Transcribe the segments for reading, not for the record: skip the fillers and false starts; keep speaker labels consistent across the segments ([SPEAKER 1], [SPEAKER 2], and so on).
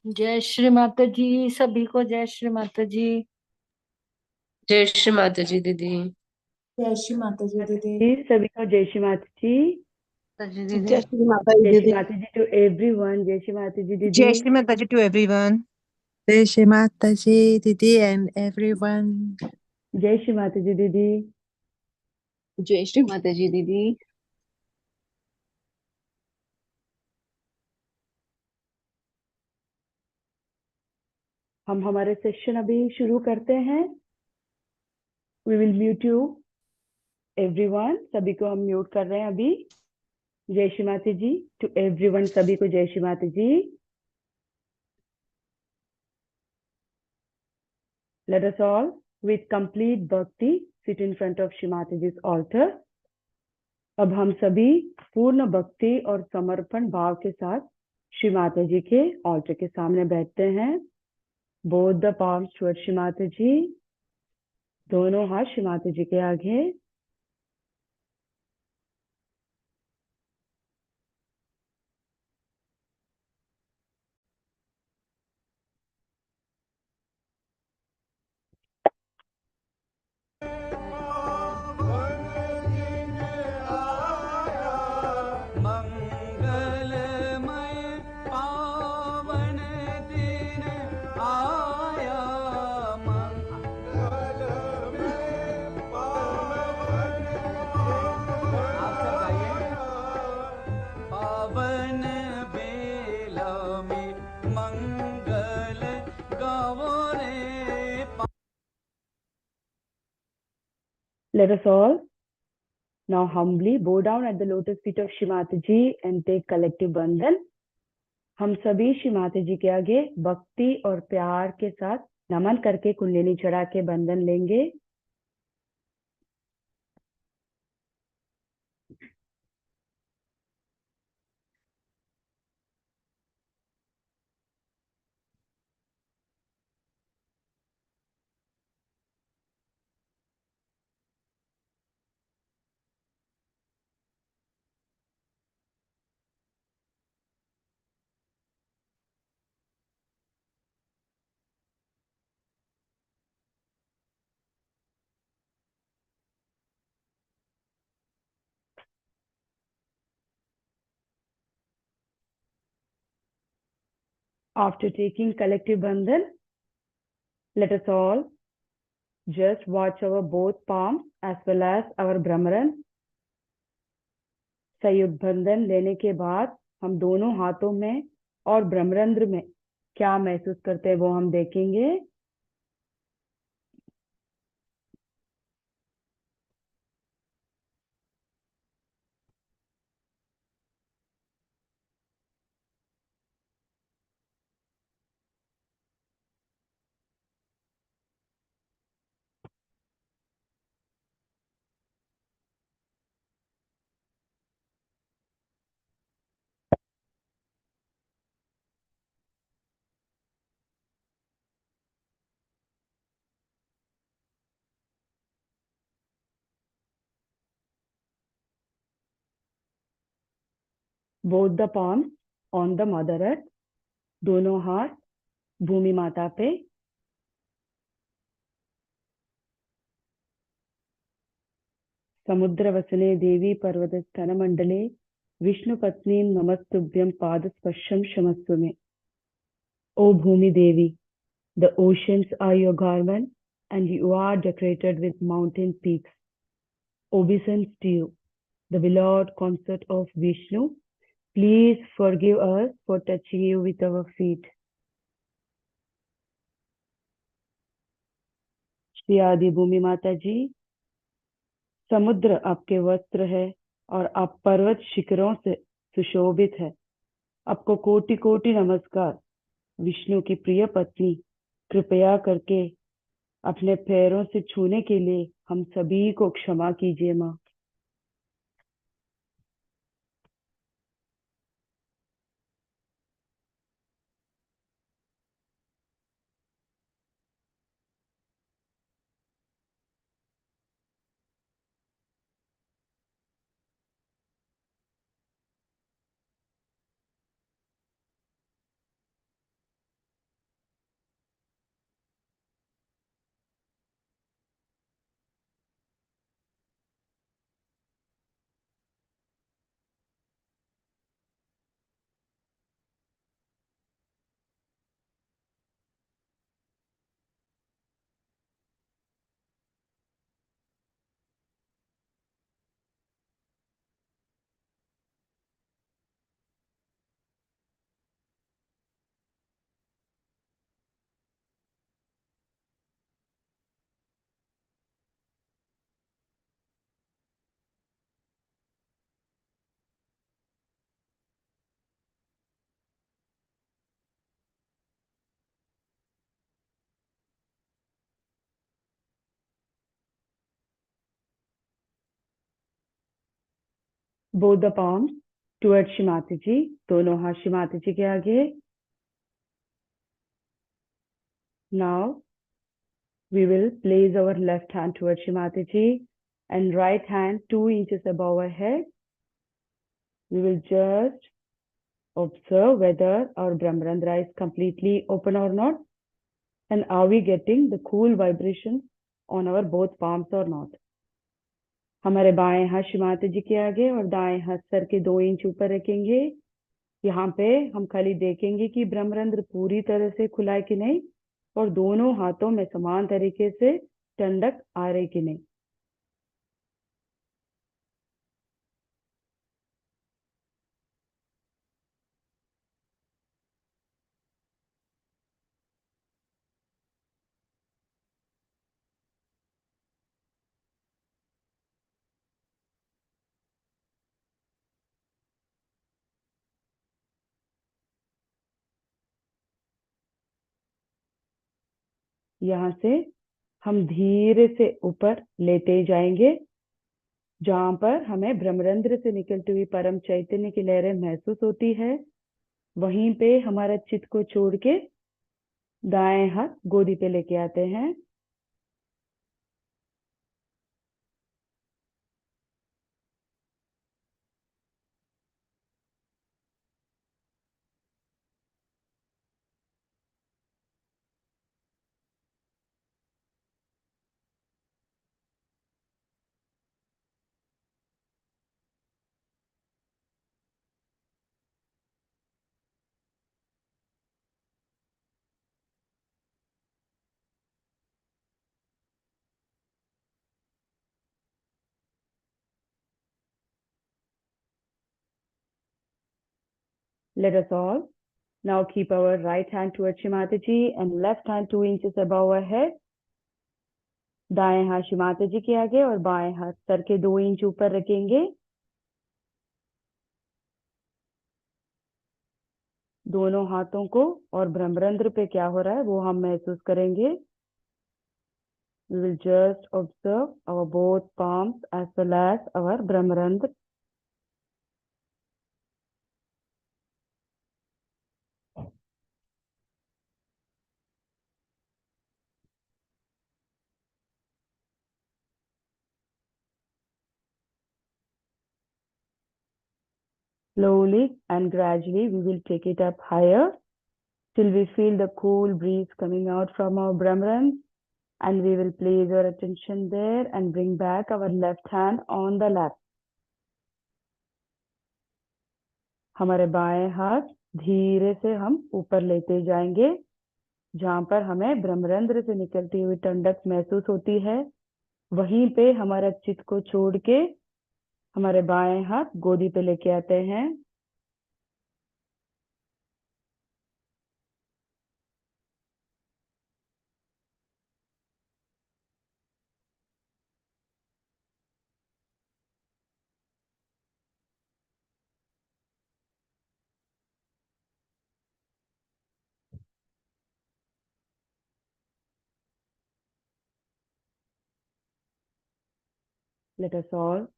[SPEAKER 1] जय श्री माता जी। सभी को जय श्री माता जी।
[SPEAKER 2] जय श्री माता जी दीदी।
[SPEAKER 3] जय श्री माता जी
[SPEAKER 4] माता
[SPEAKER 3] दीदी।
[SPEAKER 4] जी सभी को जय श्री माता जी।
[SPEAKER 1] माता जी दीदी।
[SPEAKER 3] जय श्री माता जी
[SPEAKER 4] जय श्री
[SPEAKER 3] दीदी।
[SPEAKER 4] माता जी टू एवरीवन। जय श्री माता जी दीदी।
[SPEAKER 5] Jai Shri Mataji to everyone.
[SPEAKER 6] Jai Shri Mataji, Didi and everyone.
[SPEAKER 4] जय श्री माता जी दीदी।
[SPEAKER 7] जय श्री माता जी दीदी।
[SPEAKER 4] हम हमारे सेशन अभी शुरू करते हैं। We will mute you everyone. सभी को हम म्यूट कर रहे हैं अभी। जय श्री माता जी टू एवरीवन। सभी को जय श्री माता जी। Let us all with complete bhakti sit in front of Shri Mataji's altar. अब हम सभी पूर्ण भक्ति और समर्पण भाव के साथ श्री माता जी के ऑल्टर के सामने बैठते हैं। Both the palms towards Shri Mata जी। दोनों हाथ श्री माता जी के आगे। Let us all now humbly bow down at the lotus feet of Shri Mataji and take collective बंधन। हम सभी श्री माता जी के आगे भक्ति और प्यार के साथ नमन करके कुंडलिनी चढ़ा के बंधन लेंगे। After taking collective bandhan, let us all just watch our both palms as well as our Brahmaran। संयुक्त बंधन लेने के बाद हम दोनों हाथों में और ब्रह्मरंध्र में क्या महसूस करते हैं वो हम देखेंगे। Both the palms on the mother earth। दोनों हाथ भूमि माता पे। समुद्र वसने देवी पर्वत स्तन मंडले विष्णु पत्नी नमस्तुभ्यं पाद स्पर्शम क्षमस्व में। O Bhumi Devi, the oceans are your garment and you are decorated with mountain peaks. Obeisance to you, the beloved consort of Vishnu. Please forgive us for touching you with our feet. Shri आदि भूमि माता जी, समुद्र आपके वस्त्र है और आप पर्वत शिखरों से सुशोभित है। आपको कोटि कोटि नमस्कार। विष्णु की प्रिय पत्नी, कृपया करके अपने पैरों से छूने के लिए हम सभी को क्षमा कीजिए माँ। both the palms towards Shri Mataji. दोनों हाथ श्री माता जी के आगे. Now we will place our left hand towards Shri Mataji and right hand 2 inches above our head. We will just observe whether our Brahmarandra is completely open or not, and are we getting the cool vibrations on our both palms or not. हमारे बाएं हाथ श्री माता जी के आगे और दाएं हाथ sir के 2 inch ऊपर रखेंगे. यहाँ पे हम खाली देखेंगे कि ब्रह्मरंध्र पूरी तरह से खुला है कि नहीं और दोनों हाथों में समान तरीके से ठंडक आ रही कि नहीं. यहाँ से हम धीरे से ऊपर लेते जाएंगे जहां पर हमें ब्रह्मरंध्र से निकलती हुई परम चैतन्य की लहरें महसूस होती है. वहीं पे हमारा चित्त को छोड़ के दाएं हाथ गोदी पे लेके आते हैं. Let us all now keep our right hand towards Shri Mataji and left hand 2 inches above our head. दाएं हाथ श्री माता जी के आगे और बाएं हाथ सर के 2 इंच ऊपर रखेंगे. दोनों हाथों को और ब्रह्मरंध्र पे क्या हो रहा है वो हम महसूस करेंगे. We will just observe our both palms as well as our brahmarandra. Slowly and gradually we will take it up higher till we feel the cool breeze coming out from our brahmarandra, and we will place our attention there and bring back our left hand on the lap. हमारे बाएं हाथ धीरे से हम ऊपर लेते जाएंगे जहां पर हमें ब्रह्मरंध्र से निकलती हुई ठंडक महसूस होती है. वहीं पे हमारा चित्त को छोड़ के हमारे बाएं हाथ गोदी पे लेके आते हैं. Let us all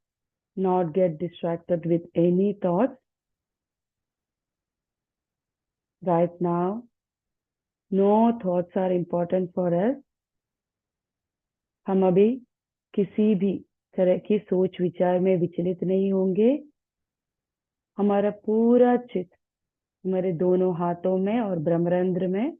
[SPEAKER 4] not get distracted with any thoughts. Right now, no thoughts are important for us. हम अभी किसी भी तरह की सोच विचार में विचलित नहीं होंगे. हमारा पूरा चित्त हमारे दोनों हाथों में और ब्रह्मरंध्र में.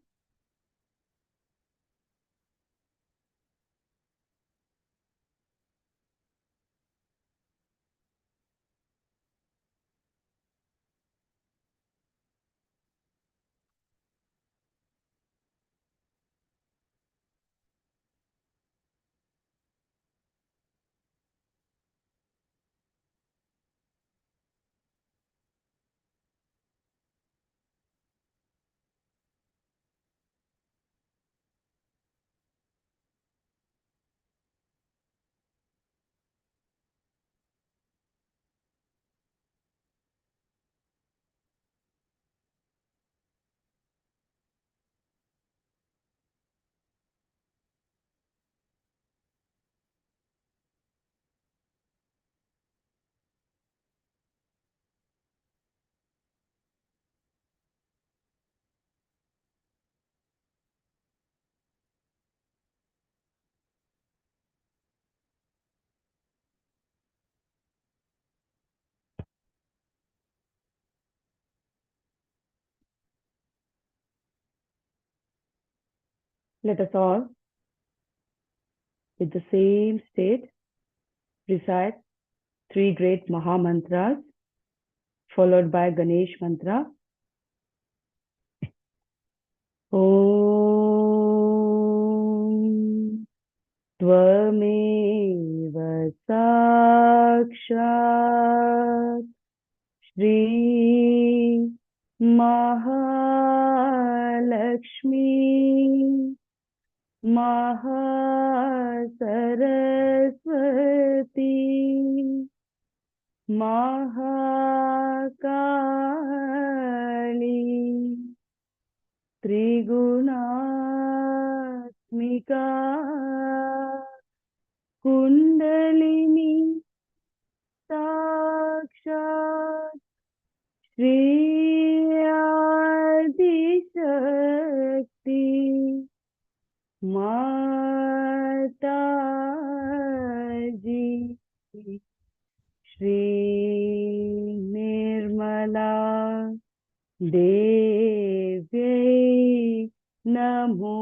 [SPEAKER 4] Let us all, with the same state, recite 3 great Maha Mantras, followed by Ganesh Mantra. Om Tvameva Sakshat Shri Mahalakshmi Mahasaraswati Mahakali Trigunaatmika Kundalini Sakshat Shri Adi Shakti Mataji Shri Nirmala Devyai Namo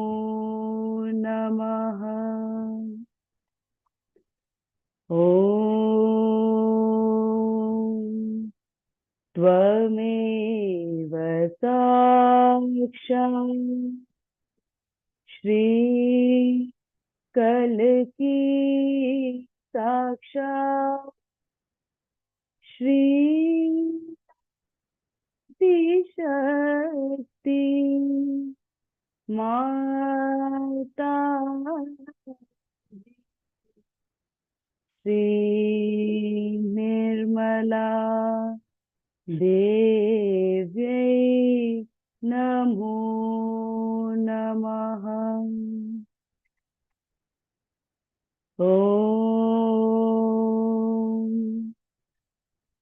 [SPEAKER 4] Namaha. Om Tvameva Sakshat Shri Kalki Sakshat Shri Shakti Mata Shri Nirmala Devyai Namo Namaha. Om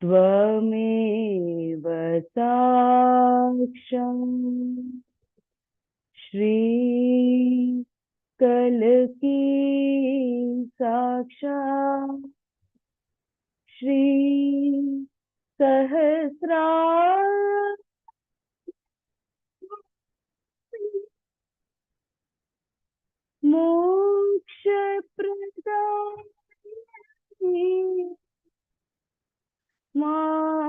[SPEAKER 4] Tvameva Sakshat Shri Kalki Sakshat Shri Sahasrar Moksha Pradayani Mataji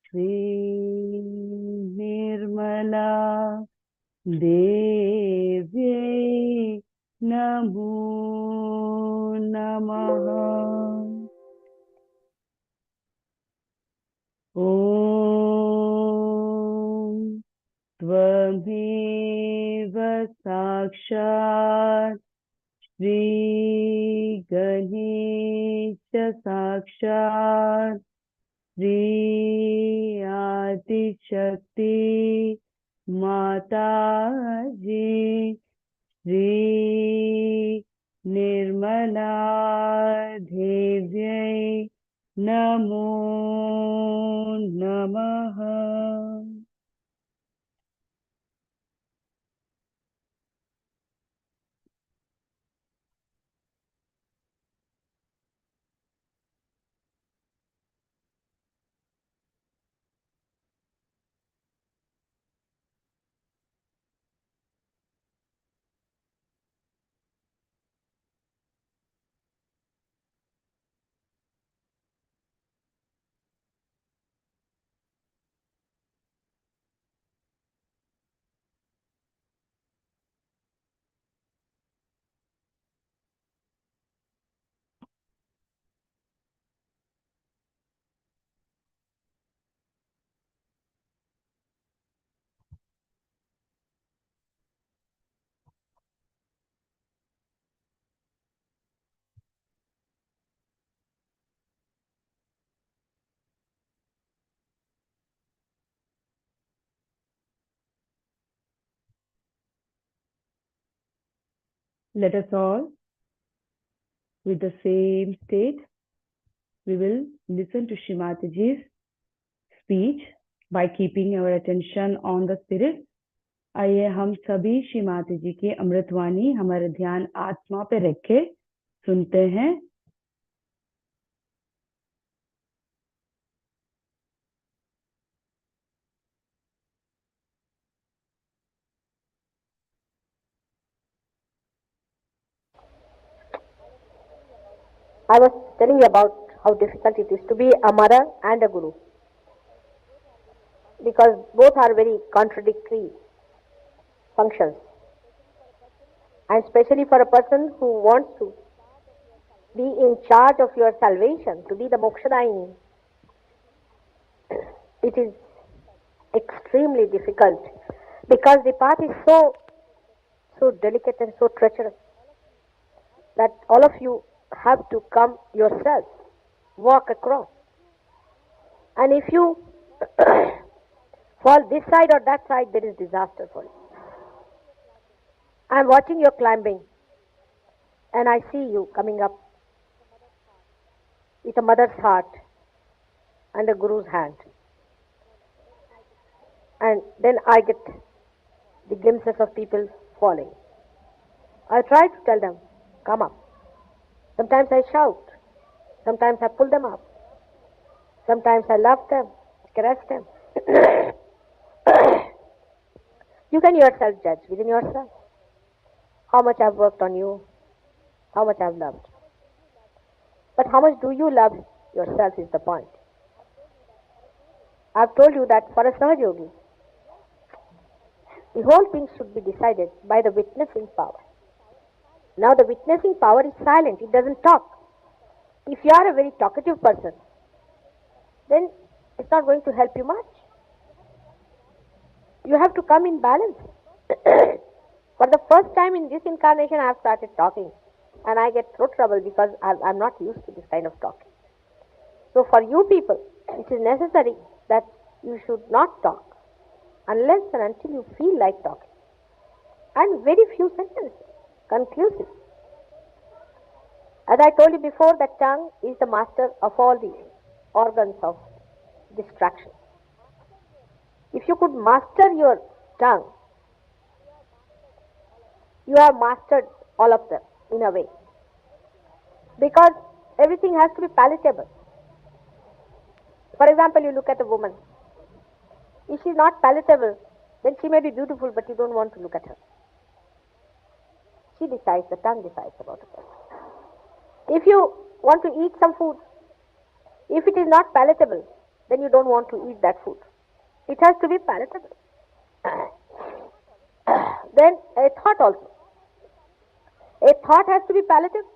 [SPEAKER 4] Shri Nirmala Devyai Namo Namaha. Om Tvameva Sakshat Shri Ganesha Sakshat Shri Adi Shakti Mataji Shri Nirmala Devyai Namo Namaha. Let us all, with the same state, we will listen to Shrimatiji's speech by keeping our attention on the spirit. आइए हम सभी श्रीमाती जी की अमृतवाणी हमारे ध्यान आत्मा पे रख के सुनते हैं।
[SPEAKER 5] I was telling you about how difficult it is to be a mother and a guru, because both are very contradictory functions, and especially for a person who wants to be in charge of your salvation, to be the Mokshadayini, it is extremely difficult because the path is so delicate and so treacherous that all of you have to come yourself, walk across. And if you fall this side or that side, there is disaster for you. I am watching your climbing, and I see you coming up with a mother's heart and a guru's hand. And then I get the glimpses of people falling. I try to tell them, come up. Sometimes I shout. Sometimes I pull them up. Sometimes I love them, caress them. You can yourself judge within yourself how much I've worked on you, how much I've loved. But how much do you love yourself is the point. I've told you that for a Sahaja Yogi, the whole thing should be decided by the witnessing power. Now the witnessing power is silent, it doesn't talk. If you are a very talkative person, then it's not going to help you much. You have to come in balance. For the first time in this incarnation, I have started talking, and I get throat trouble because I'm not used to this kind of talking. So for you people, it is necessary that you should not talk unless and until you feel like talking. And very few sentences, conclusive. As I told you before, the tongue is the master of all the organs of distraction. If you could master your tongue, you have mastered all of them in a way. Because everything has to be palatable. For example, you look at a woman. If she is not palatable, then she may be beautiful, but you don't want to look at her. She decides, the tongue decides about it. If you want to eat some food, if it is not palatable, then you don't want to eat that food. It has to be palatable. Then a thought also. A thought has to be palatable.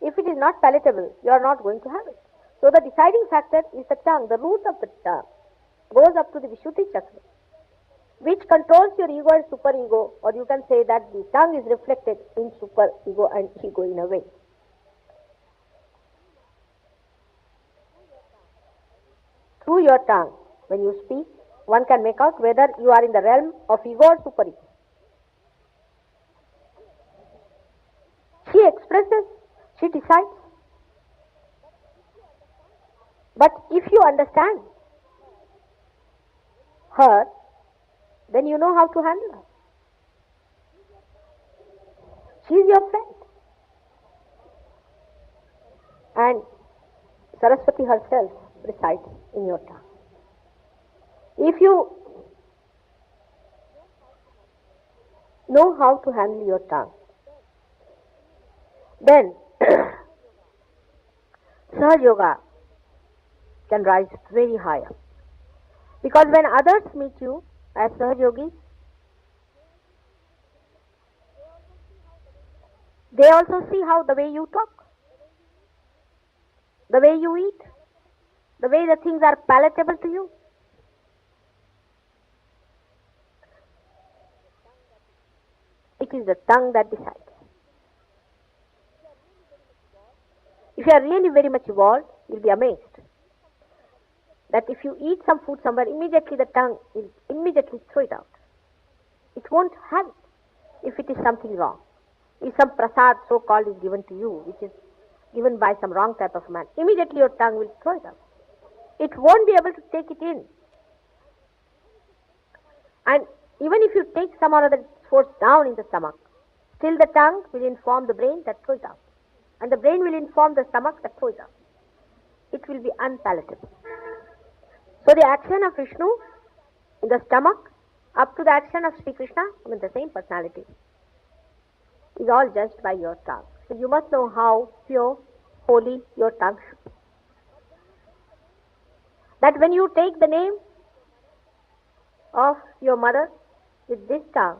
[SPEAKER 5] If it is not palatable, you are not going to have it. So the deciding factor is the tongue. The root of the tongue goes up to the Vishuddhi chakra, which controls your ego and superego, or you can say that the tongue is reflected in superego and ego in a way. Through your tongue, when you speak, one can make out whether you are in the realm of ego or superego. She expresses, she decides. But if you understand her, then you know how to handle her. She is your friend. And Saraswati herself resides in your tongue. If you know how to handle your tongue, then Sahaja Yoga can rise very higher. Because when others meet you as Sahaja Yogis, they also see how the way you talk, the way you eat, the way the things are palatable to you. It is the tongue that decides. If you are really very much evolved, you will be amazed that if you eat some food somewhere, immediately the tongue will immediately throw it out. It won't have it if it is something wrong. If some prasad so-called is given to you, which is given by some wrong type of man, immediately your tongue will throw it out. It won't be able to take it in. And even if you take some or other force down in the stomach, still the tongue will inform the brain that throw it out. And the brain will inform the stomach that throw it out. It will be unpalatable. So the action of Vishnu in the stomach up to the action of Sri Krishna, I mean the same personality, is all judged by your tongue. So you must know how pure, holy your tongue should be. That when you take the name of your mother with this tongue,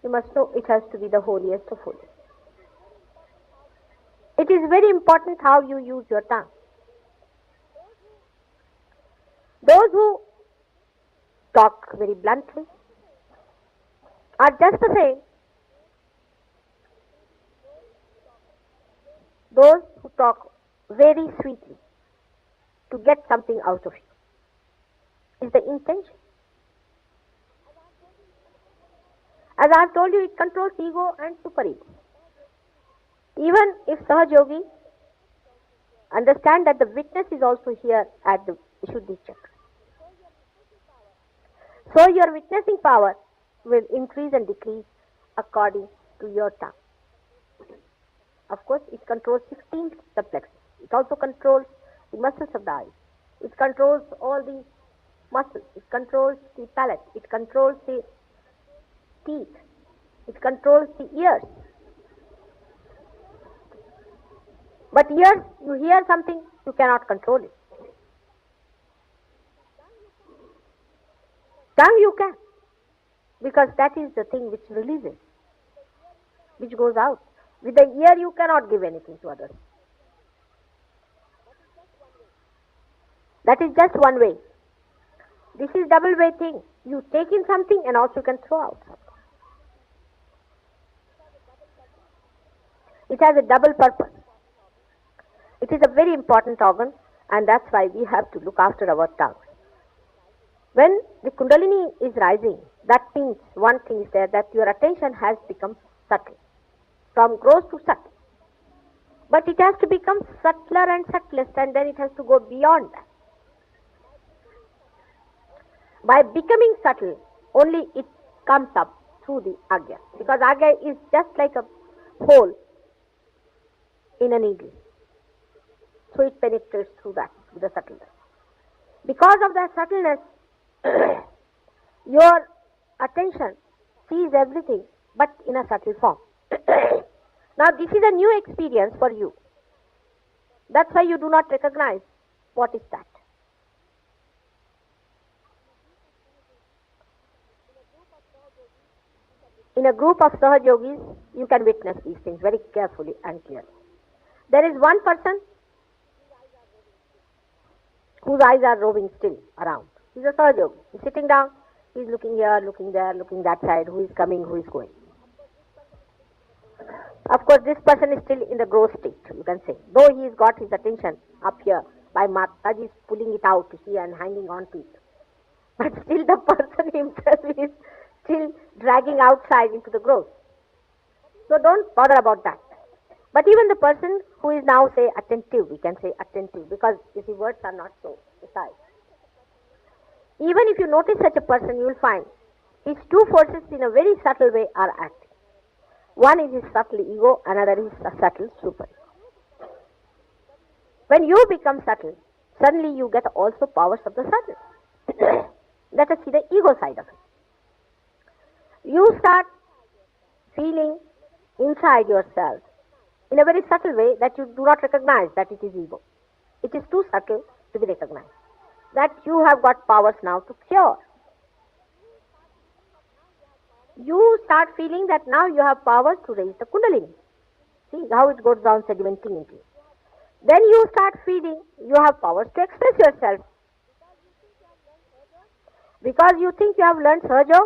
[SPEAKER 5] you must know it has to be the holiest of holy. It is very important how you use your tongue. Those who talk very bluntly are just the same. Those who talk very sweetly to get something out of you is the intention. As I have told you, it controls ego and superego. Even if Sahaj Yogi understand that the witness is also here at the Vishuddhi Chakra. So your witnessing power will increase and decrease according to your tongue. Of course, it controls 16 subplexes. It also controls the muscles of the eyes. It controls all the muscles. It controls the palate. It controls the teeth. It controls the ears. But ears, you hear something, you cannot control it. Tongue you can, because that is the thing which releases, which goes out. With the ear you cannot give anything to others. That is just one way. This is double way thing. You take in something and also can throw out something. It has a double purpose. It is a very important organ, and that's why we have to look after our tongue. When the Kundalini is rising, that means one thing is there, that your attention has become subtle, from gross to subtle. But it has to become subtler and subtlest, and then it has to go beyond that. By becoming subtle, only it comes up through the Agya, because Agya is just like a hole in a needle. So it penetrates through that with the subtleness. Because of that subtleness, your attention sees everything but in a subtle form. Now this is a new experience for you. That's why you do not recognize what is that. In a group of Sahaj Yogis, you can witness these things very carefully and clearly. There is one person whose eyes are roving still around. He's a Sahaj Yogi. He's sitting down, he's looking here, looking there, looking that side, who is coming, who is going. Of course, this person is still in the gross state, you can say. Though he's got his attention up here, by Mataji is pulling it out, you see, and hanging on to it. But still the person himself is still dragging outside into the gross. So don't bother about that. But even the person who is now, say, attentive, we can say attentive, because you see, words are not so precise. Even if you notice such a person, you will find his two forces in a very subtle way are acting. One is his subtle ego, another is a subtle super. When you become subtle, suddenly you get also powers of the subtle. Let us see the ego side of it. You start feeling inside yourself in a very subtle way that you do not recognize that it is ego. It is too subtle to be recognized. That you have got powers now to cure. You start feeling that now you have powers to raise the Kundalini. See how it goes down sedimenting into you. Then you start feeling you have powers to express yourself. Because you think you have learned Sahaja,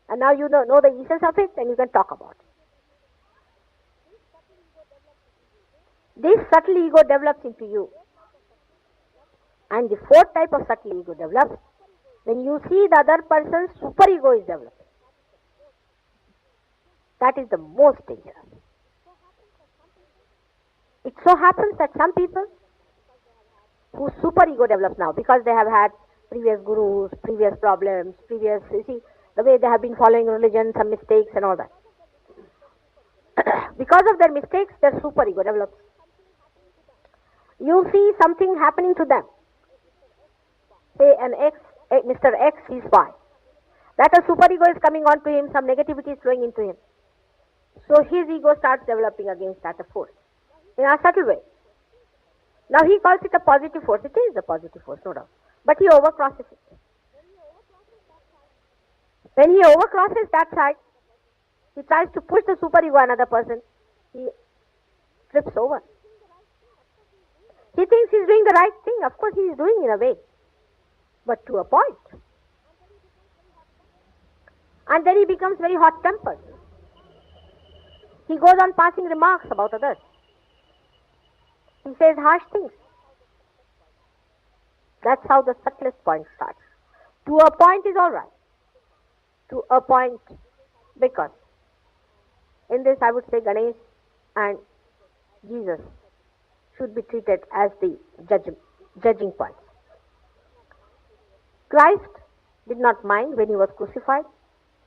[SPEAKER 5] and now you know the essence of it, and you can talk about it. This subtle ego develops into you. And the fourth type of subtle ego develops when you see the other person's super ego is developing. That is the most dangerous. It so happens that some people whose super ego develops now because they have had previous gurus, previous problems, you see, the way they have been following religion, some mistakes and all that. Because of their mistakes, their super ego develops. You see something happening to them. Say Mr. X is Y. That a super ego is coming on to him, some negativity is flowing into him. So his ego starts developing against that force in a subtle way. Now he calls it a positive force. It is a positive force, no doubt. But he overcrosses it. When he overcrosses that side, he tries to push the superego another person. He trips over. He thinks he's doing the right thing. Of course, he is doing in a way, but to a point. And then he becomes very hot-tempered. He goes on passing remarks about others. He says harsh things. That's how the subtlest point starts. To a point is all right. To a point, because in this I would say Ganesh and Jesus should be treated as the judging points. Christ did not mind when he was crucified.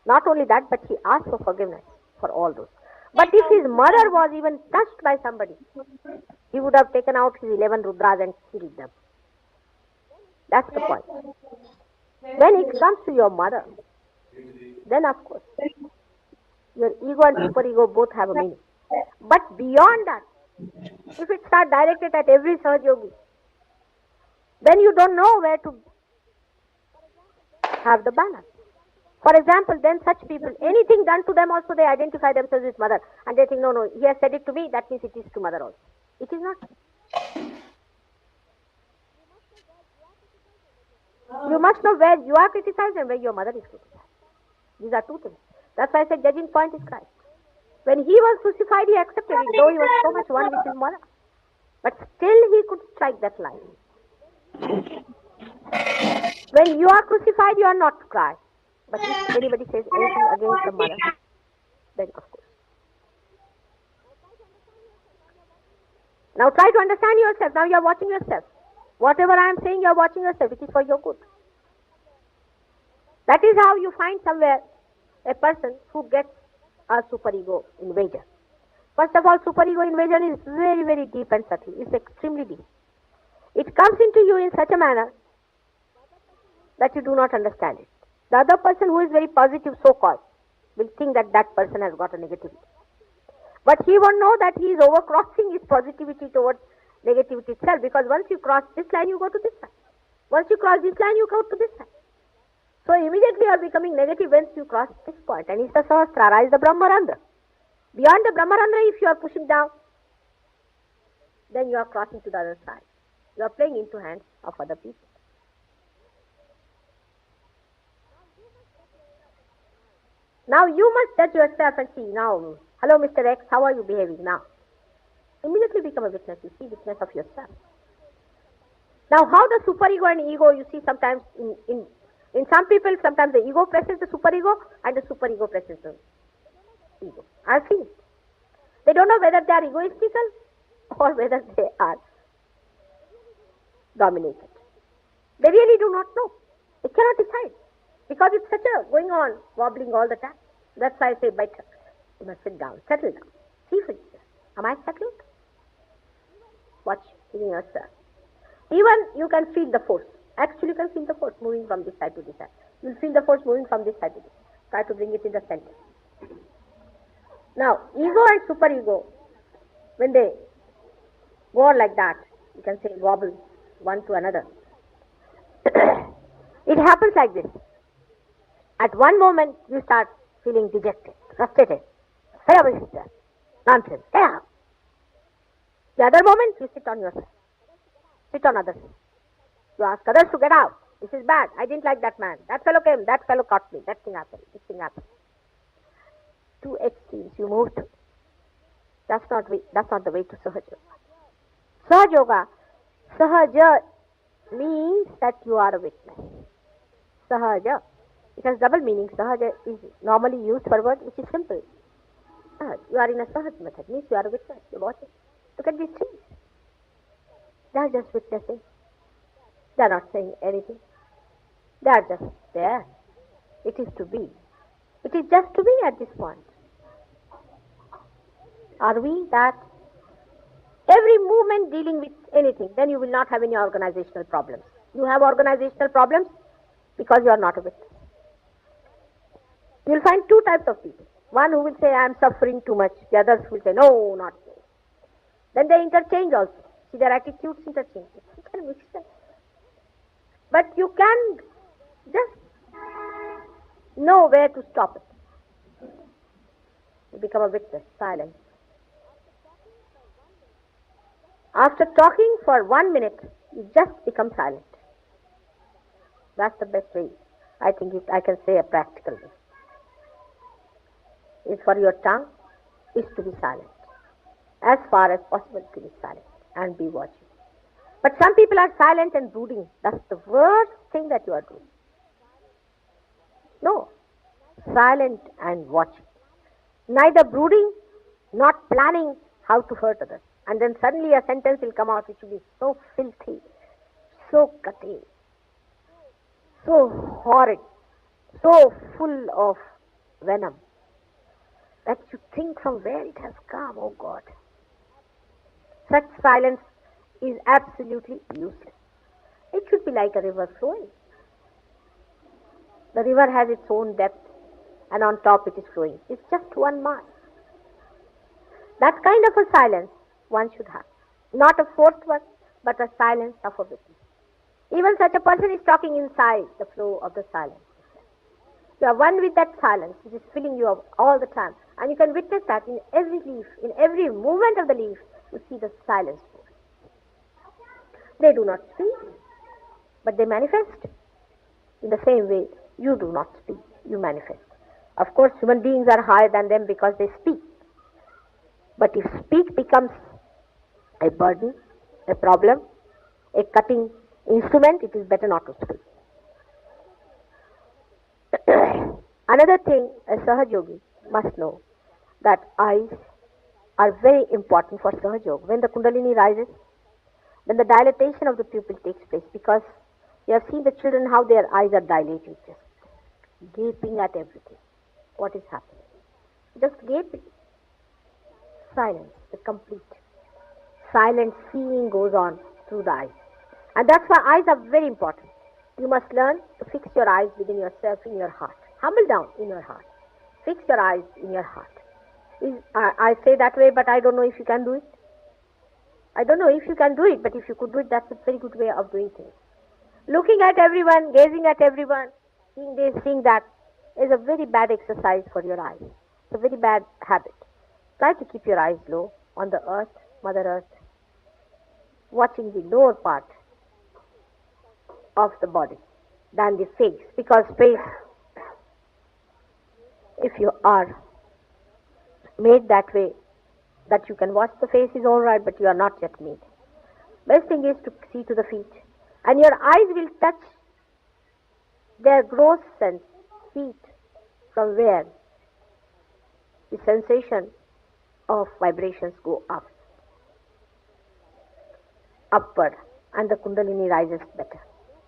[SPEAKER 5] Not only that, but he asked for forgiveness for all those. But if his mother was even touched by somebody, he would have taken out his 11 Rudras and killed them. That's the point. When it comes to your mother, then of course, your ego and superego both have a meaning. But beyond that, if it starts directed at every Sahaja Yogi, then you don't know where to have the balance. For example, then such people, anything done to them also, they identify themselves with mother. And they think, no, he has said it to me, that means it is to mother also. It is not. You must know where you are criticized and where your mother is criticized. These are two things. That's why I said judging point is Christ. When he was crucified, he accepted it, though he was so much one with his mother. But still he could strike that line. When you are crucified, you are not to cry. But if anybody says anything against the mother, then of course. Now try to understand yourself. Now you are watching yourself. Whatever I am saying, you are watching yourself. It is for your good. That is how you find somewhere a person who gets a superego invasion. First of all, superego invasion is very, very deep and subtle. It's extremely deep. It comes into you in such a manner that you do not understand it. The other person who is very positive, so-called, will think that that person has got a negativity. But he won't know that he is overcrossing his positivity towards negativity itself, because once you cross this line, you go to this side. Once you cross this line, you go to this side. So immediately you are becoming negative once you cross this point. And it's the Sahasrara, is the Brahmarandra. Beyond the Brahmarandra, if you are pushing down, then you are crossing to the other side. You are playing into hands of other people. Now you must judge yourself and see, now, hello Mr. X, how are you behaving now? Immediately become a witness. You see witness of yourself. Now how the superego and ego, you see sometimes in some people, sometimes the ego presses the superego and the superego presses the ego. I have seen it. They don't know whether they are egoistical or whether they are dominated. They really do not know. They cannot decide. Because it's such a going on, wobbling all the time. That's why I say better. You must sit down, settle down. See for yourself. Am I settled? Watch in yourself. Even you can feel the force. Actually, you can feel the force moving from this side to this side. You'll feel the force moving from this side to this side. Try to bring it in the center. Now, ego and superego, when they go on like that, you can say wobble one to another. It happens like this. At one moment, you start feeling dejected, frustrated. Nonsense. The other moment, you sit on yourself. Sit on others. You ask others to get out. This is bad. I didn't like that man. That fellow came. That fellow caught me. That thing happened. This thing happened. Two extremes you move to. That's not the way to Sahaja. Sahaja Yoga. Sahaja means that you are a witness. Sahaja. It has double meaning. Sahaja is normally used for a word which is simple. You are in a Sahaj method. Means you are a witness. You watch it. Look at these trees. They are just witnessing. They are not saying anything. They are just there. It is to be. It is just to be at this point. Are we that? Every movement dealing with anything, then you will not have any organizational problems. You have organizational problems because you are not a witness. You will find two types of people. One who will say, I am suffering too much. The others will say, no, not me. Then they interchange also. See, their attitudes interchange. You can mix them. But you can just know where to stop it. You become a witness, silent. After talking for 1 minute, you just become silent. That's the best way. I think I can say a practical way. Is for your tongue is to be silent. As far as possible to be silent and be watching. But some people are silent and brooding. That's the worst thing that you are doing. No. Silent and watching. Neither brooding, not planning how to hurt others. And then suddenly a sentence will come out which will be so filthy, so cutting, so horrid, so full of venom that you think from where it has come, oh God. Such silence is absolutely useless. It should be like a river flowing. The river has its own depth and on top it is flowing. It's just 1 mile. That kind of a silence one should have. Not a forced one, but a silence of a witness. Even such a person is talking inside the flow of the silence. You are one with that silence which is filling you up all the time. And you can witness that in every leaf, in every movement of the leaf, you see the silence. They do not speak, but they manifest. In the same way, you do not speak, you manifest. Of course, human beings are higher than them because they speak. But if speech becomes a burden, a problem, a cutting instrument, it is better not to speak. Another thing a Sahaj Yogi must know, that eyes are very important for Sahaj Yoga. When the Kundalini rises, then the dilatation of the pupil takes place, because you have seen the children how their eyes are dilated, just gaping at everything. What is happening? Just gaping. Silence, the complete. Silent seeing goes on through the eyes. And that's why eyes are very important. You must learn to fix your eyes within yourself, in your heart. Humble down in your heart. Fix your eyes in your heart. I say that way, but I don't know if you can do it. I don't know if you can do it, but if you could do it, that's a very good way of doing things. Looking at everyone, gazing at everyone, seeing this, seeing that, is a very bad exercise for your eyes. It's a very bad habit. Try to keep your eyes low on the earth, Mother Earth, watching the lower part of the body than the face, because face, if you are made that way, that you can watch the face is all right, but you are not yet made. Best thing is to see to the feet, and your eyes will touch their gross sense, feet, from where the sensation of vibrations go up, upward, and the Kundalini rises better.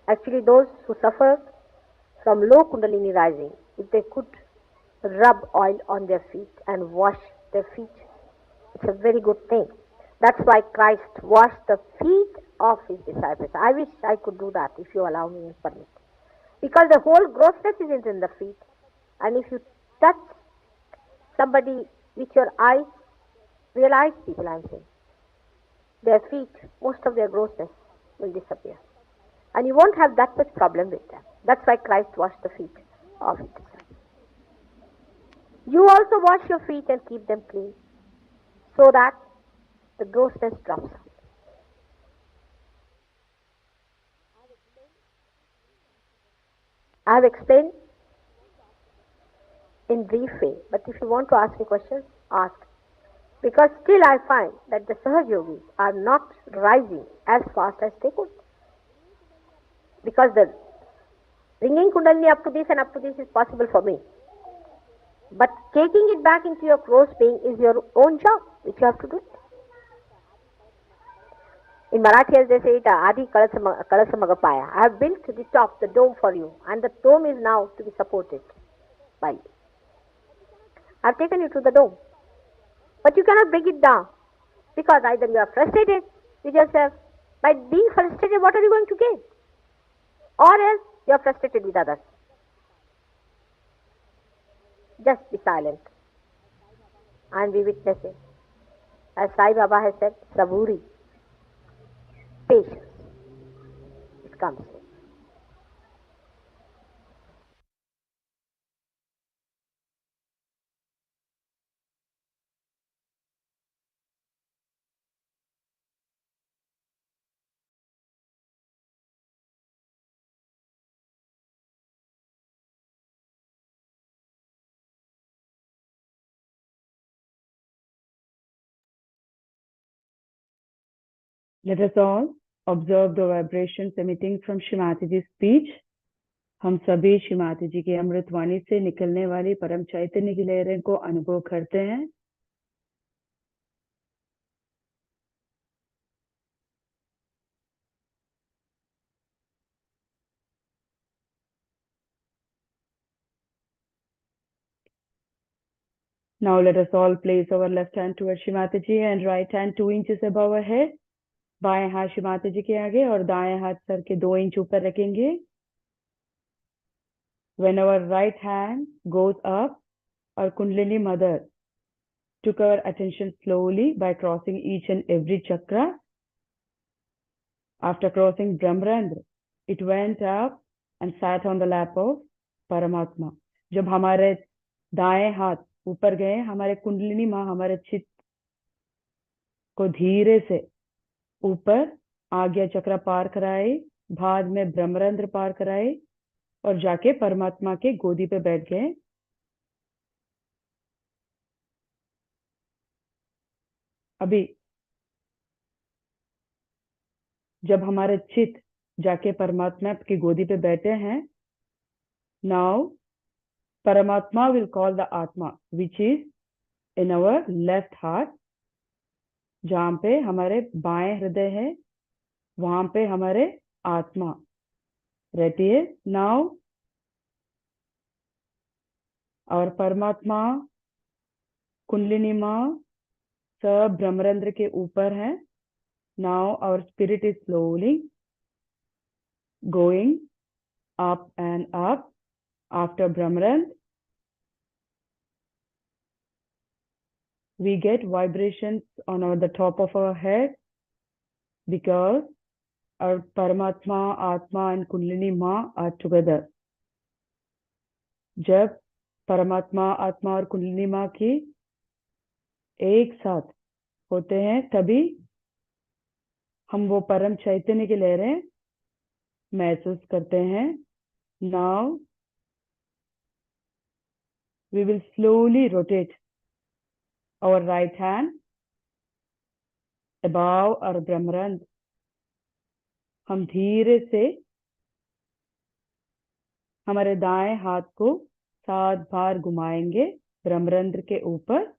[SPEAKER 5] Actually, those who suffer from low Kundalini rising, if they could rub oil on their feet and wash their feet, it's a very good thing. That's why Christ washed the feet of his disciples. I wish I could do that, if you allow me and permit. Because the whole grossness is in the feet. And if you touch somebody with your eyes, realize, people, I'm saying, their feet, most of their grossness will disappear. And you won't have that much problem with them. That's why Christ washed the feet of his disciples. You also wash your feet and keep them clean, so that the grossness drops out. I have explained in brief way, but if you want to ask me questions, ask. Because still I find that the Sahaj Yogis are not rising as fast as they could. Because the bringing Kundalini up to this and up to this is possible for me. But taking it back into your gross being is your own job, which you have to do. In Marathi, as they say it, Adi Kalasamagapaya. I have built the top, the dome for you, and the dome is now to be supported by you. I have taken you to the dome. But you cannot bring it down, because either you are frustrated with yourself. By being frustrated, what are you going to gain? Or else you are frustrated with others. Just be silent and we witness it. As Sai Baba has said, saburi, patience, it comes.
[SPEAKER 4] Let us all observe the vibrations emitting from Shrimati Ji's speech. हम सभी श्रीमाती जी की अमृत वाणी से निकलने वाली परम चैतन्य की लहरें को अनुभव करते हैं. Now let us all place our left hand towards Shrimati Ji and right hand 2 inches above our head. बाएं हाथ श्रीमाती जी के आगे और दाएं हाथ सर के 2 इंच ऊपर रखेंगे. When our right hand goes up, our Kundalini Mother took our attention slowly by crossing each and every chakra. After crossing Brahmarandra, it went up and sat on the lap of Paramatma. जब हमारे दाएं हाथ ऊपर गए, हमारे कुंडलिनी माँ हमारे चित्त को धीरे से ऊपर आज्ञा चक्र पार कराए, बाद में ब्रह्मरंध्र पार कराए और जाके परमात्मा के गोदी पे बैठ गए. अभी जब हमारे चित्त जाके परमात्मा की गोदी पे बैठे हैं, now Paramatma will call the Atma which is in our left heart. जहाँ पे हमारे बाएं हृदय है, वहां पे हमारे आत्मा रहती है. Now और परमात्मा कुंडलिनी माँ सब ब्रह्मरंध्र के ऊपर है. Now our spirit is slowly going up and up after Brahmarandra. We get vibrations on the top of our head because our Paramatma, Atma and Kundalini Ma are together. जब परमात्मा, आत्मा और कुंडलिनी माँ की एक साथ होते हैं, तभी हम वो परम चैतन्य की लहरें महसूस करते हैं. Now we will slowly rotate our right hand above our Brahmarandra. हम धीरे से हमारे दाएं हाथ को 7 बार घुमाएंगे ब्रह्मरंध्र के ऊपर.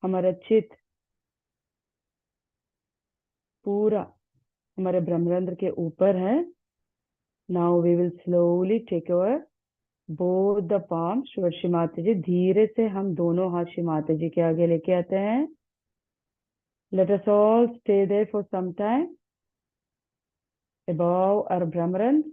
[SPEAKER 4] हमारा चित्त पूरा हमारे ब्रह्मरंध्र के ऊपर है. Now we will slowly take our both the palms towards श्रीमाता जी. धीरे से हम दोनों हाथ श्रीमाता जी के आगे लेके आते हैं. Let us all stay there for some time above our Brahmarandra.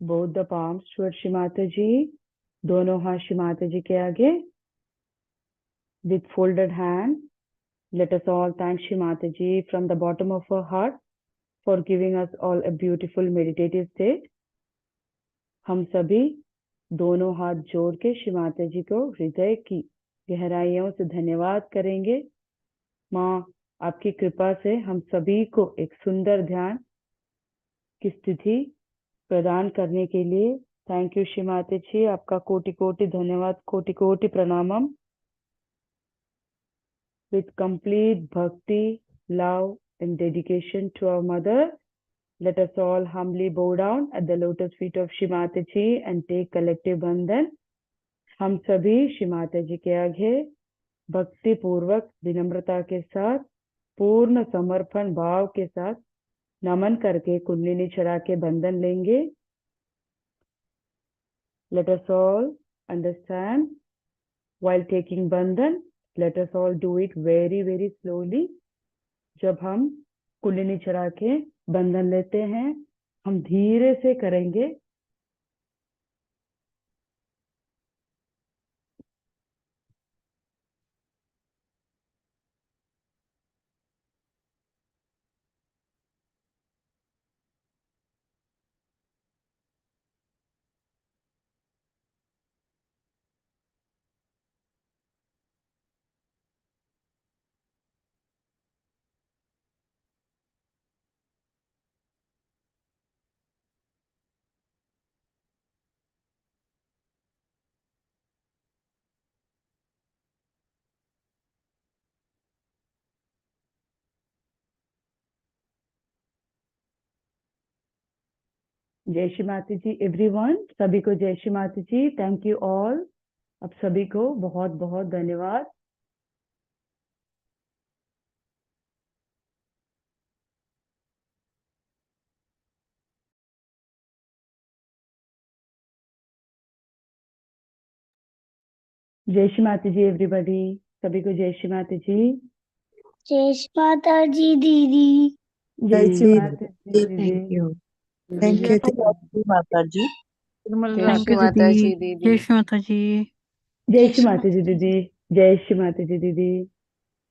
[SPEAKER 4] both the palms towards Shri Mataji. दोनों हाथ श्री माताजी के आगे. With folded hand, let us all thank Shri Mataji from the bottom of our heart for giving us all a beautiful meditative state. हम सभी दोनों हाथ जोड़ के श्री माताजी को हृदय की गहराइयों से धन्यवाद करेंगे. माँ, आपकी कृपा से हम सभी को एक सुंदर ध्यान की स्थिति प्रदान करने के लिए थैंक यू श्री माताजी. आपका कोटि कोटि धन्यवाद, कोटि कोटि प्रणामम. With complete bhakti, love and dedication to our mother, let us all humbly bow down at the lotus feet of Shri Mataji and take collective bandhan. हम सभी श्री माताजी के आगे भक्ति पूर्वक विनम्रता के साथ पूर्ण समर्पण भाव के साथ नमन करके कुंडलिनी चढ़ा के बंधन लेंगे. Let us all understand while taking bandhan, let us all do it very very slowly. जब हम कुंडलिनी चढ़ा के बंधन लेते हैं, हम धीरे से करेंगे. जय श्री माता जी एवरीवन. सभी को जय श्री माता जी. Thank you all. आप सभी को बहुत बहुत धन्यवाद. जय श्री माता जी एवरीबॉडी. सभी को जय श्री माता जी.
[SPEAKER 3] जय श्री माता जी दीदी.
[SPEAKER 4] जय
[SPEAKER 6] जय
[SPEAKER 4] श्री
[SPEAKER 6] श्री
[SPEAKER 4] माता जी दीदी.
[SPEAKER 6] Thank you. Thank you.
[SPEAKER 1] माता जी.
[SPEAKER 7] जय श्री माता जी दीदी.
[SPEAKER 1] जय श्री माता जी.
[SPEAKER 4] जय श्री माता जी दीदी. जय श्री माता जी दीदी.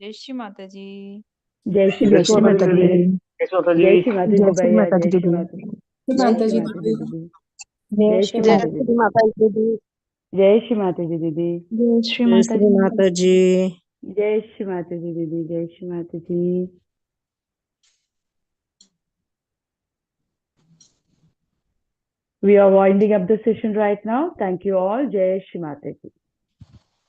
[SPEAKER 8] जय श्री माता जी.
[SPEAKER 4] जय श्री
[SPEAKER 6] जय श्री माता जी.
[SPEAKER 4] जय श्री माता जी भैया. जय श्री माता जी.
[SPEAKER 3] माता
[SPEAKER 4] जय श्री
[SPEAKER 3] जी
[SPEAKER 4] माता जी
[SPEAKER 3] दीदी.
[SPEAKER 4] दीदी. जय श्री माता जी. जय श्री माता जी दीदी.
[SPEAKER 8] जय श्री
[SPEAKER 6] जय
[SPEAKER 8] माता
[SPEAKER 6] श्री
[SPEAKER 8] जी.
[SPEAKER 6] माता जी.
[SPEAKER 4] जय श्री माता जी दीदी. जय श्री माता जी. We are winding up the session right now. Thank you all. Jai Shri Mata Ji.